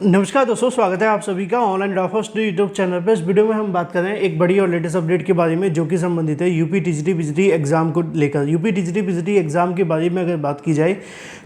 नमस्कार दोस्तों, स्वागत है आप सभी का online draft study YouTube channel पर। इस वीडियो में हम बात कर रहे हैं एक बड़ी और लेटेस्ट अपडेट के बारे में जो कि संबंधित है यूपी टीजीटी पीजीटी एग्जाम को लेकर। यूपी टीजीटी पीजीटी एग्जाम के बारे में अगर बात की जाए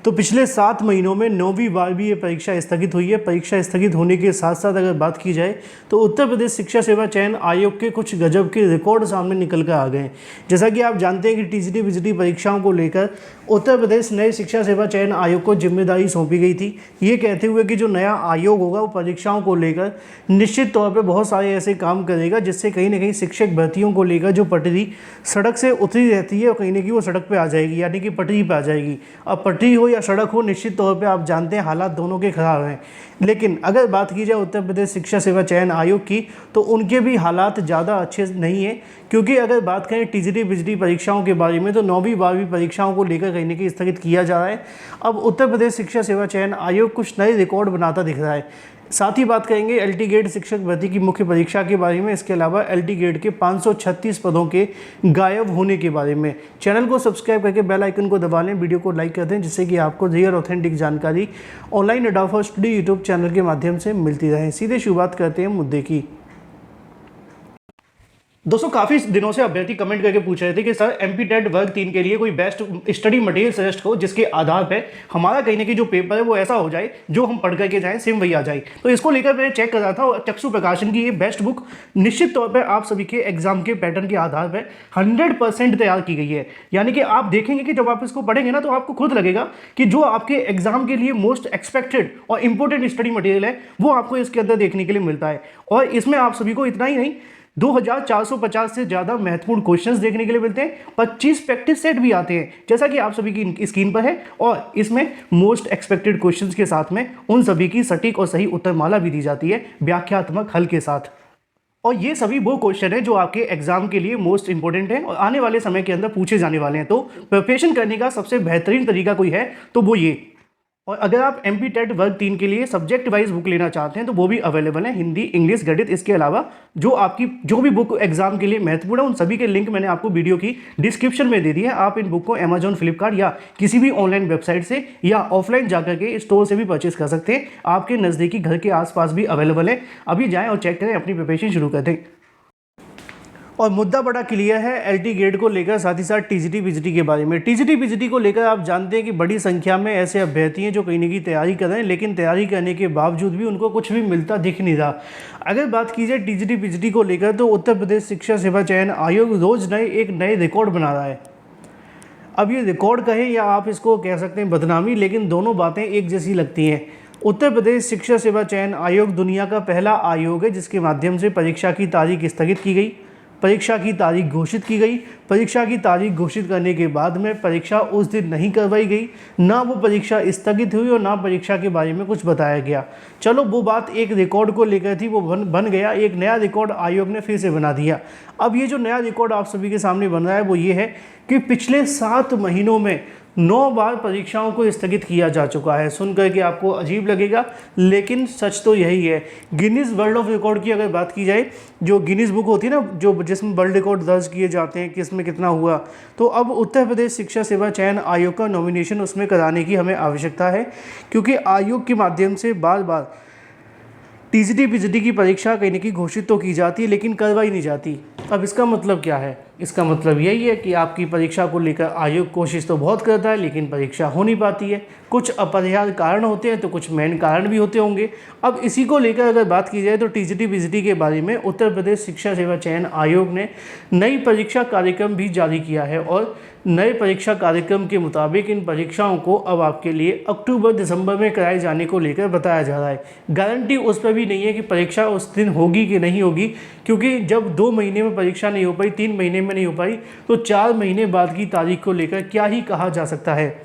तो पिछले 7 महीनों में 9वीं बार भी ये परीक्षा स्थगित हुई है। परीक्षा स्थगित होने के साथ साथ अगर बात की जाए तो उत्तर प्रदेश शिक्षा सेवा चयन आयोग के कुछ गजब के रिकॉर्ड सामने निकल कर आ गए हैं। जैसा कि आप जानते हैं कि टीजीटी पीजीटी परीक्षाओं को लेकर उत्तर प्रदेश नए शिक्षा सेवा चयन आयोग को जिम्मेदारी सौंपी गई थी, ये कहते हुए कि जो नया आयोग होगा वो परीक्षाओं को लेकर निश्चित तौर पे बहुत सारे ऐसे काम करेगा जिससे कहीं ना कहीं शिक्षक भर्तियों को लेकर जो पटरी सड़क से उतरी रहती है और कहीं ना कहीं वो सड़क पे आ जाएगी, यानी कि पटरी पे आ जाएगी। अब पटरी हो या सड़क हो, निश्चित तौर पे आप जानते हैं हालात दोनों के खराब हैं। लेकिन अगर बात की जाए उत्तर प्रदेश शिक्षा सेवा चयन आयोग की तो उनके भी हालात ज़्यादा अच्छे नहीं है, क्योंकि अगर बात करें टीजीटी पीजीटी परीक्षाओं के बारे में तो 9वीं 12वीं परीक्षाओं को लेकर कहीं ना कहीं स्थगित किया जा रहा है। अब उत्तर प्रदेश शिक्षा सेवा चयन आयोग कुछ नए रिकॉर्ड बनाता दिख रहा है। साथ ही बात करेंगे एलटी गेट शिक्षक भर्ती की मुख्य परीक्षा के बारे में, इसके अलावा एलटी गेट के 536 पदों के गायब होने के बारे में। चैनल को सब्सक्राइब करके बेल आइकन को दबा लें, वीडियो को लाइक कर दें जिससे कि आपको रियल ऑथेंटिक जानकारी online draft study YouTube channel के माध्यम से मिलती रहे। सीधे शुरुआत करते हैं मुद्दे की। दोस्तों, काफ़ी दिनों से अभ्यर्थी कमेंट करके पूछ रहे थे कि सर एमपी टेट वर्ग 3 के लिए कोई बेस्ट स्टडी मटेरियल सजेस्ट हो जिसके आधार पे हमारा कहीं ना कहीं जो पेपर है वो ऐसा हो जाए जो हम पढ़ करके जाएं सेम वही आ जाए। तो इसको लेकर मैंने चेक करा था और चक्षु प्रकाशन की ये बेस्ट बुक निश्चित तौर पर आप सभी के एग्जाम के पैटर्न के आधार पर 100% तैयार की गई है। यानी कि आप देखेंगे कि जब आप इसको पढ़ेंगे ना तो आपको खुद लगेगा कि जो आपके एग्जाम के लिए मोस्ट एक्सपेक्टेड और इंपॉर्टेंट स्टडी मटेरियल है वो आपको इसके अंदर देखने के लिए मिलता है। और इसमें आप सभी को इतना ही नहीं, 2450 से ज़्यादा महत्वपूर्ण क्वेश्चंस देखने के लिए मिलते हैं। 25 प्रैक्टिस सेट भी आते हैं जैसा कि आप सभी की स्क्रीन पर है, और इसमें मोस्ट एक्सपेक्टेड क्वेश्चंस के साथ में उन सभी की सटीक और सही उत्तरमाला भी दी जाती है व्याख्यात्मक हल के साथ। और ये सभी वो क्वेश्चन है जो आपके एग्जाम के लिए मोस्ट इंपॉर्टेंट है और आने वाले समय के अंदर पूछे जाने वाले हैं। तो प्रिपरेशन करने का सबसे बेहतरीन तरीका कोई है तो वो ये। और अगर आप एमपी टेट वर्ग 3 के लिए सब्जेक्ट वाइज बुक लेना चाहते हैं तो वो भी अवेलेबल है, हिंदी, इंग्लिश, गणित। इसके अलावा जो भी बुक एग्जाम के लिए महत्वपूर्ण है उन सभी के लिंक मैंने आपको वीडियो की डिस्क्रिप्शन में दे दी है। आप इन बुक को अमेजॉन, फ्लिपकार्ट या किसी भी ऑनलाइन वेबसाइट से या ऑफलाइन जाकर के स्टोर से भी परचेस कर सकते हैं। आपके नज़दीकी घर के आसपास भी अवेलेबल है। अभी जाएँ और चेक करें, अपनी प्रिपरेशन शुरू कर दें। और मुद्दा बड़ा क्लियर है एलटी गेट को लेकर, साथ ही साथ टीजीटी पीजीटी के बारे में। टीजीटी पीजीटी को लेकर आप जानते हैं कि बड़ी संख्या में ऐसे अभ्यर्थी हैं जो कहीं ना कहीं तैयारी कर रहे हैं, लेकिन तैयारी करने के बावजूद भी उनको कुछ भी मिलता दिख नहीं रहा। अगर बात की जाए टीजीटी पीजीटी को लेकर तो उत्तर प्रदेश शिक्षा सेवा चयन आयोग रोज़ एक नए रिकॉर्ड बना रहा है। अब ये रिकॉर्ड कहें या आप इसको कह सकते हैं बदनामी, लेकिन दोनों बातें एक जैसी लगती हैं। उत्तर प्रदेश शिक्षा सेवा चयन आयोग दुनिया का पहला आयोग है जिसके माध्यम से परीक्षा की तारीख स्थगित की गई, परीक्षा की तारीख घोषित की गई। परीक्षा की तारीख घोषित करने के बाद में परीक्षा उस दिन नहीं करवाई गई, ना वो परीक्षा स्थगित हुई और ना परीक्षा के बारे में कुछ बताया गया। चलो, वो बात एक रिकॉर्ड को लेकर थी, वो बन गया। एक नया रिकॉर्ड आयोग ने फिर से बना दिया। अब ये जो नया रिकॉर्ड आप सभी के सामने बन रहा है वो ये है कि पिछले 7 महीनों में 9 बार परीक्षाओं को स्थगित किया जा चुका है। सुनकर के आपको अजीब लगेगा, लेकिन सच तो यही है। गिनीज वर्ल्ड ऑफ रिकॉर्ड की अगर बात की जाए, जो गिनीज बुक होती है ना, जो जिसमें वर्ल्ड रिकॉर्ड दर्ज किए जाते हैं कि इसमें कितना हुआ, तो अब उत्तर प्रदेश शिक्षा सेवा चयन आयोग का नॉमिनेशन उसमें कराने की हमें आवश्यकता है, क्योंकि आयोग के माध्यम से बार बार टीजीटी पीजीटी की परीक्षा कहीं ना कहीं घोषित तो की जाती है लेकिन करवाई नहीं जाती। अब इसका मतलब क्या है? इसका मतलब यही है कि आपकी परीक्षा को लेकर आयोग कोशिश तो बहुत करता है लेकिन परीक्षा हो नहीं पाती है। कुछ अपरिहार्य कारण होते हैं तो कुछ मेन कारण भी होते होंगे। अब इसी को लेकर अगर बात की जाए तो टीजीटी पीजीटी के बारे में उत्तर प्रदेश शिक्षा सेवा चयन आयोग ने नई परीक्षा कार्यक्रम भी जारी किया है, और नए परीक्षा कार्यक्रम के मुताबिक इन परीक्षाओं को अब आपके लिए अक्टूबर-दिसंबर में कराए जाने को लेकर बताया जा रहा है। गारंटी उस पर भी नहीं है कि परीक्षा उस दिन होगी कि नहीं होगी, क्योंकि जब 2 महीने में परीक्षा नहीं हो पाई, 3 महीने में नहीं हो पाई, तो 4 महीने बाद की तारीख को लेकर क्या ही कहा जा सकता है।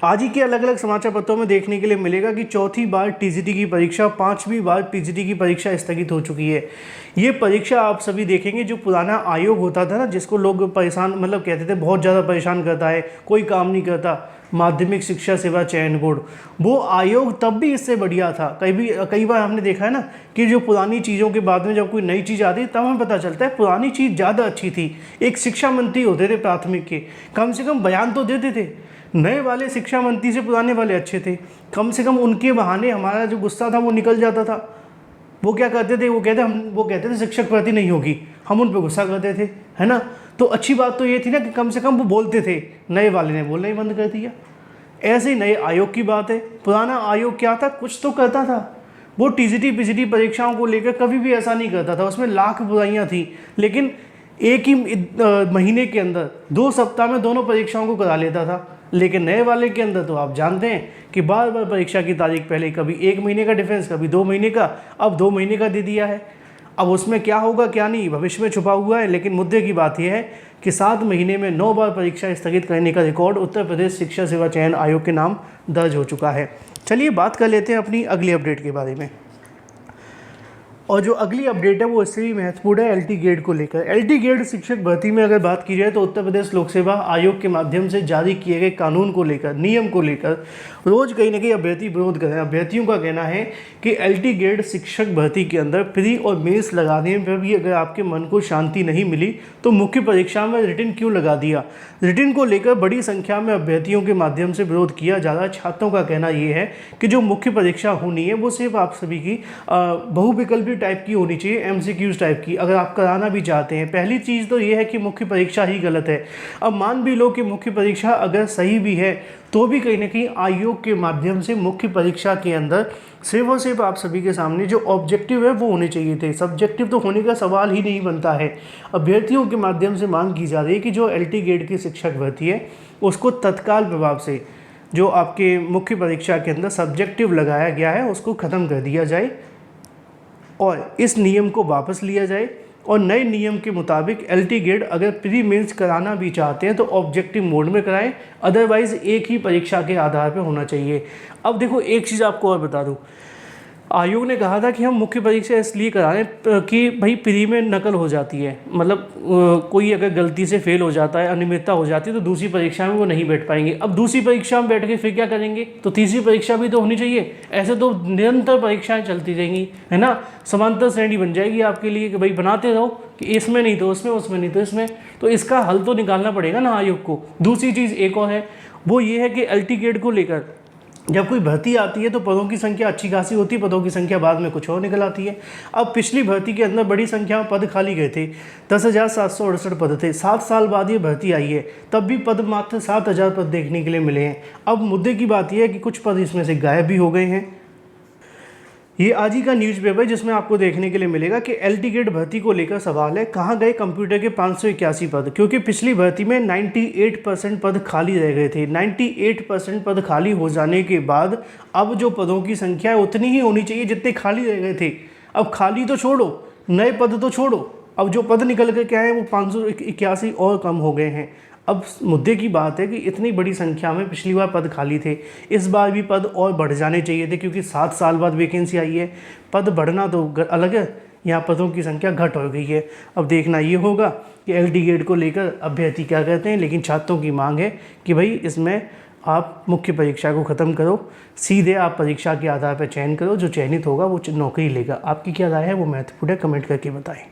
आज ही के अलग अलग समाचार पत्रों में देखने के लिए मिलेगा कि 4थी बार टीजीटी की परीक्षा, 5वीं बार टीजीटी की परीक्षा स्थगित हो चुकी है। ये परीक्षा आप सभी देखेंगे, जो पुराना आयोग होता था ना, जिसको लोग परेशान कहते थे बहुत ज़्यादा परेशान करता है, कोई काम नहीं करता, माध्यमिक शिक्षा सेवा चयन बोर्ड, वो आयोग तब भी इससे बढ़िया था। कई बार हमने देखा है ना कि जो पुरानी चीज़ों के बाद में जब कोई नई चीज़ आती है तब हमें पता चलता है पुरानी चीज़ ज़्यादा अच्छी थी। एक शिक्षा मंत्री होते थे प्राथमिक के, कम से कम बयान तो देते थे, नए वाले शिक्षा मंत्री से पुराने वाले अच्छे थे, कम से कम उनके बहाने हमारा जो गुस्सा था वो निकल जाता था। वो क्या करते थे, वो कहते थे शिक्षक भर्ती नहीं होगी, हम उन पर गुस्सा करते थे, है ना। तो अच्छी बात तो ये थी ना कि कम से कम वो बोलते थे, नए वाले ने बोलना ही बंद कर दिया। ऐसे ही नए आयोग की बात है, पुराना आयोग क्या था, कुछ तो करता था। वो टीजीटी पीजीटी परीक्षाओं को लेकर कभी भी ऐसा नहीं करता था, उसमें लाख बुराइयां थी, लेकिन एक ही महीने के अंदर 2 सप्ताह में दोनों परीक्षाओं को करा लेता था। लेकिन नए वाले के अंदर तो आप जानते हैं कि बार बार परीक्षा की तारीख, पहले कभी 1 महीने का डिफरेंस, कभी 2 महीने का, अब 2 महीने का दे दिया है। अब उसमें क्या होगा क्या नहीं भविष्य में छुपा हुआ है, लेकिन मुद्दे की बात यह है कि 7 महीने में 9 बार परीक्षा स्थगित करने का रिकॉर्ड उत्तर प्रदेश शिक्षा सेवा चयन आयोग के नाम दर्ज हो चुका है। चलिए बात कर लेते हैं अपनी अगली अपडेट के बारे में। और जो अगली अपडेट है वो इससे भी महत्वपूर्ण है एलटी गेट को लेकर। एलटी गेट शिक्षक भर्ती में अगर बात की जाए तो उत्तर प्रदेश लोक सेवा आयोग के माध्यम से जारी किए गए कानून को लेकर, नियम को लेकर रोज कहीं ना कहीं अभ्यर्थी विरोध कर रहे हैं। अभ्यर्थियों का कहना है कि एलटी गेट शिक्षक भर्ती के अंदर प्री और मेंस लगाने में भी अगर आपके मन को शांति नहीं मिली तो मुख्य परीक्षा में रिटन क्यों लगा दिया। रिटन को लेकर बड़ी संख्या में अभ्यर्थियों के माध्यम से विरोध किया जा रहा है। छात्रों का कहना ये है कि जो मुख्य परीक्षा होनी है वो सिर्फ आप सभी की बहुविकल्पी टाइप की होनी चाहिए, एमसीक्यूज टाइप की, अगर आप कराना भी चाहते हैं। पहली चीज़ तो ये है कि मुख्य परीक्षा ही गलत है। अब मान भी लो कि मुख्य परीक्षा अगर सही भी है तो भी कहीं ना कहीं आयोग के माध्यम से मुख्य परीक्षा के अंदर सिर्फ और सिर्फ आप सभी के सामने जो ऑब्जेक्टिव है वो होने चाहिए थे। सब्जेक्टिव तो होने का सवाल ही नहीं बनता है। अभ्यर्थियों के माध्यम से मांग की जा रही है कि जो एलटी गेट की शिक्षक भर्ती है उसको तत्काल प्रभाव से जो आपके मुख्य परीक्षा के अंदर सब्जेक्टिव लगाया गया है उसको ख़त्म कर दिया जाए और इस नियम को वापस लिया जाए और नए नियम के मुताबिक एलटी गेट अगर प्री मेंस कराना भी चाहते हैं तो ऑब्जेक्टिव मोड में कराएं, अदरवाइज एक ही परीक्षा के आधार पर होना चाहिए। अब देखो एक चीज़ आपको और बता दूं, आयोग ने कहा था कि हम मुख्य परीक्षा इसलिए करा रहे हैं कि भाई प्री में नकल हो जाती है, मतलब कोई अगर गलती से फेल हो जाता है, अनियमितता हो जाती है तो दूसरी परीक्षा में वो नहीं बैठ पाएंगे। अब दूसरी परीक्षा में बैठ के फिर क्या करेंगे, तो तीसरी परीक्षा भी तो होनी चाहिए। ऐसे तो निरंतर परीक्षाएं चलती रहेंगी, है ना, समांतर श्रेणी बन जाएगी आपके लिए कि भाई बनाते रहो कि इसमें नहीं तो उसमें, उसमें नहीं तो इसमें। तो इसका हल तो निकालना पड़ेगा ना आयोग को। दूसरी चीज़ एक और है, वो ये है कि एलटी गेट को लेकर जब कोई भर्ती आती है तो पदों की संख्या अच्छी खासी होती है, पदों की संख्या बाद में कुछ और निकल आती है। अब पिछली भर्ती के अंदर बड़ी संख्या में पद खाली गए थे, 10,768 पद थे। 7 साल बाद ये भर्ती आई है, तब भी पद मात्र 7,000 पद देखने के लिए मिले हैं। अब मुद्दे की बात यह है कि कुछ पद इसमें से गायब भी हो गए हैं। ये आज ही का न्यूज़पेपर जिसमें आपको देखने के लिए मिलेगा कि एलटी गेट भर्ती को लेकर सवाल है, कहाँ गए कंप्यूटर के 581 पद, क्योंकि पिछली भर्ती में 98% पद खाली रह गए थे। 98% पद खाली हो जाने के बाद अब जो पदों की संख्या है उतनी ही होनी चाहिए जितने खाली रह गए थे। अब खाली तो छोड़ो, नए पद तो छोड़ो, अब जो पद निकल कर क्या है वो 581 और कम हो गए हैं। अब मुद्दे की बात है कि इतनी बड़ी संख्या में पिछली बार पद खाली थे, इस बार भी पद और बढ़ जाने चाहिए थे, क्योंकि 7 साल बाद वैकेंसी आई है। पद बढ़ना तो अलग है, यहाँ पदों की संख्या घट हो गई है। अब देखना ये होगा कि एलटी गेट को लेकर अभ्यर्थी क्या कहते हैं, लेकिन छात्रों की मांग है कि भाई इसमें आप मुख्य परीक्षा को ख़त्म करो, सीधे आप परीक्षा के आधार पर चयन करो, जो चयनित होगा वो नौकरी लेगा। आपकी क्या राय है वो महत्वपूर्ण है, कमेंट करके बताएं।